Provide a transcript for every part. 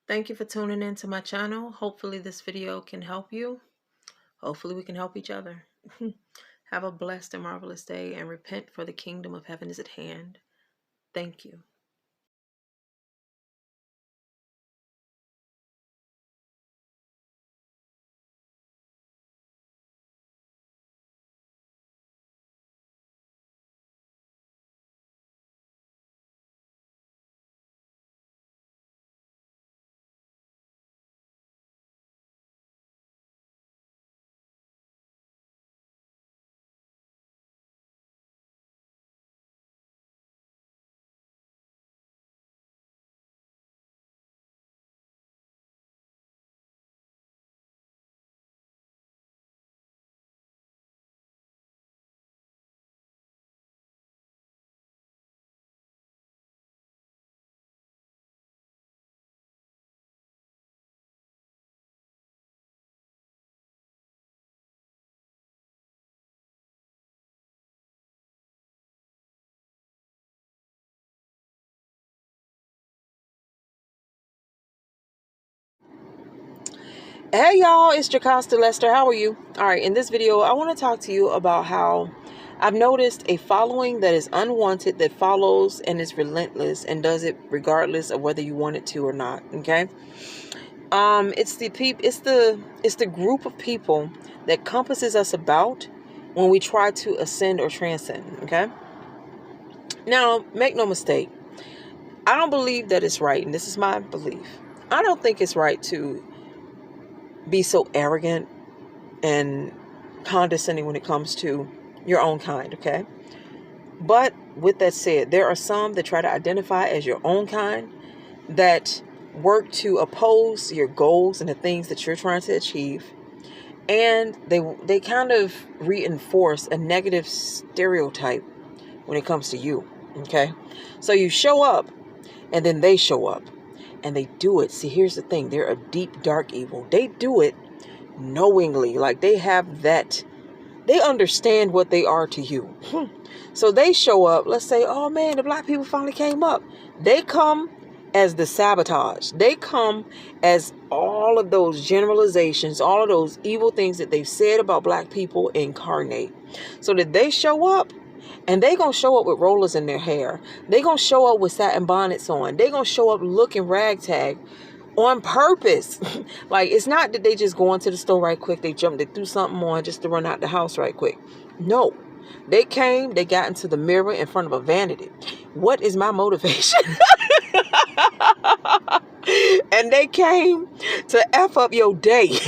Thank you for tuning in to my channel. Hopefully this video can help you. Hopefully we can help each other. Have a blessed and marvelous day and repent, for the kingdom of heaven is at hand. Thank you. Hey y'all, it's Jacosta Lester. How are you? All right, in this video, I want to talk to you about how I've noticed a following that is unwanted, that follows and is relentless and does it regardless of whether you want it to or not. Okay. It's the group of people that compasses us about when we try to ascend or transcend. Okay. Now, make no mistake, I don't believe that it's right, and this is my belief. I don't think it's right to be so arrogant and condescending when it comes to your own kind, okay? But with that said, there are some that try to identify as your own kind that work to oppose your goals and the things that you're trying to achieve. And they kind of reinforce a negative stereotype when it comes to you, okay? So you show up and then they show up and they do it. See, here's the thing. They're a deep, dark evil. They do it knowingly, like they have that, they understand what they are to you. So they show up, let's say, oh man, the black people finally came up. They come as the sabotage. They come as all of those generalizations, all of those evil things that they've said about black people incarnate. So that they show up, and they gonna show up with rollers in their hair. They gonna show up with satin bonnets on. They gonna show up looking ragtag on purpose. Like, it's not that they just go into the store right quick. They threw something on just to run out the house right quick. No, they came, they got into the mirror in front of a vanity. What is my motivation? And they came to F up your day.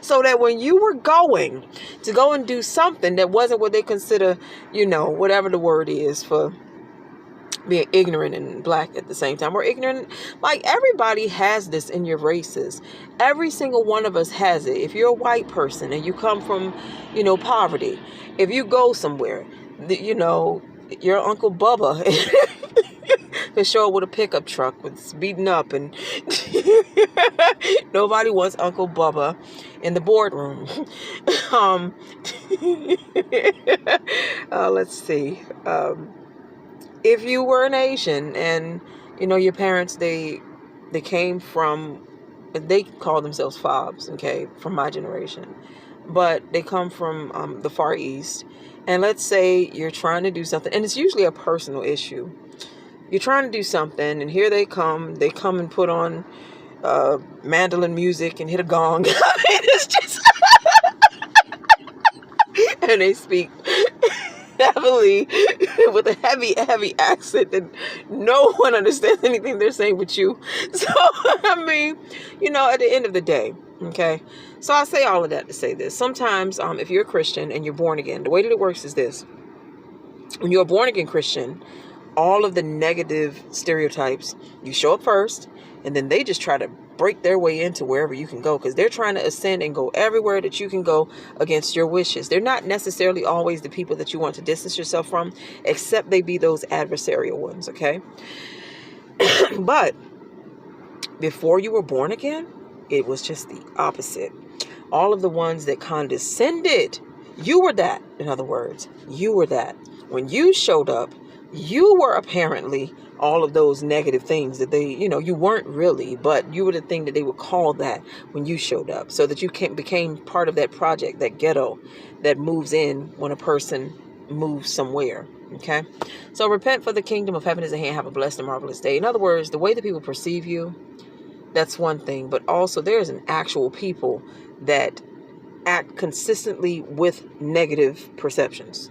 So that when you were going to go and do something that wasn't what they consider, whatever the word is for being ignorant and black at the same time, or ignorant, like everybody has this in your races. Every single one of us has it. If you're a white person and you come from, poverty, if you go somewhere, your Uncle Bubba can show up with a pickup truck with speeding up, and nobody wants Uncle Bubba in the boardroom. Let's see. If you were an Asian and, your parents, they came from, they call themselves fobs, okay, from my generation, but they come from the Far East. And let's say you're trying to do something, and it's usually a personal issue. You're trying to do something, and here they come and put on mandolin music and hit a gong. I mean, it's just, and they speak heavily with a heavy accent that no one understands anything they're saying but you. So, I mean, at the end of the day, okay? So I say all of that to say this. Sometimes, if you're a Christian and you're born again, the way that it works is this. When you're a born again Christian, all of the negative stereotypes, you show up first, and then they just try to break their way into wherever you can go, because they're trying to ascend and go everywhere that you can go against your wishes. They're not necessarily always the people that you want to distance yourself from, except they be those adversarial ones, okay? But before you were born again, it was just the opposite. All of the ones that condescended, you were that. In other words, you were that. When you showed up, You were apparently all of those negative things that they, you weren't really, but you were the thing that they would call that when you showed up, so that you became part of that project, that ghetto that moves in when a person moves somewhere. Okay. So repent, for the kingdom of heaven is at hand. Have a blessed and marvelous day. In other words, the way that people perceive you, that's one thing, but also there's an actual people that act consistently with negative perceptions.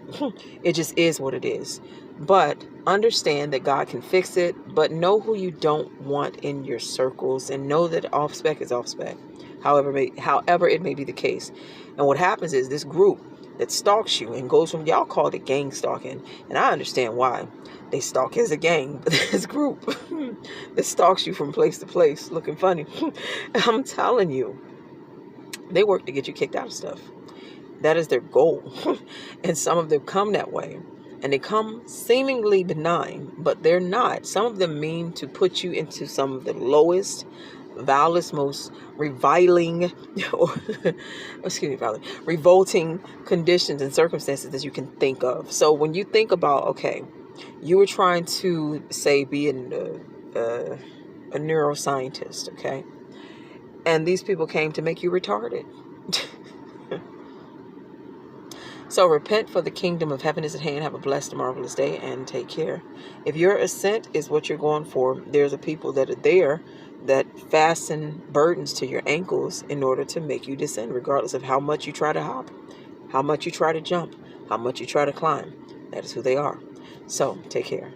It just is what it is. But understand that God can fix it, but know who you don't want in your circles, and know that off spec is off spec, however it may be the case. And what happens is this group that stalks you and goes from, y'all call it gang stalking, and I understand why they stalk as a gang, but this group that stalks you from place to place looking funny, I'm telling you, they work to get you kicked out of stuff. That is their goal. And some of them come that way. And they come seemingly benign, but they're not. Some of them mean to put you into some of the lowest, vilest, most reviling, or revolting conditions and circumstances that you can think of. So when you think about, okay, you were trying to, say, be a neuroscientist, okay? And these people came to make you retarded. So repent, for the kingdom of heaven is at hand. Have a blessed and marvelous day, and take care. If your ascent is what you're going for, there's a people that are there that fasten burdens to your ankles in order to make you descend, regardless of how much you try to hop, how much you try to jump, how much you try to climb. That is who they are. So take care.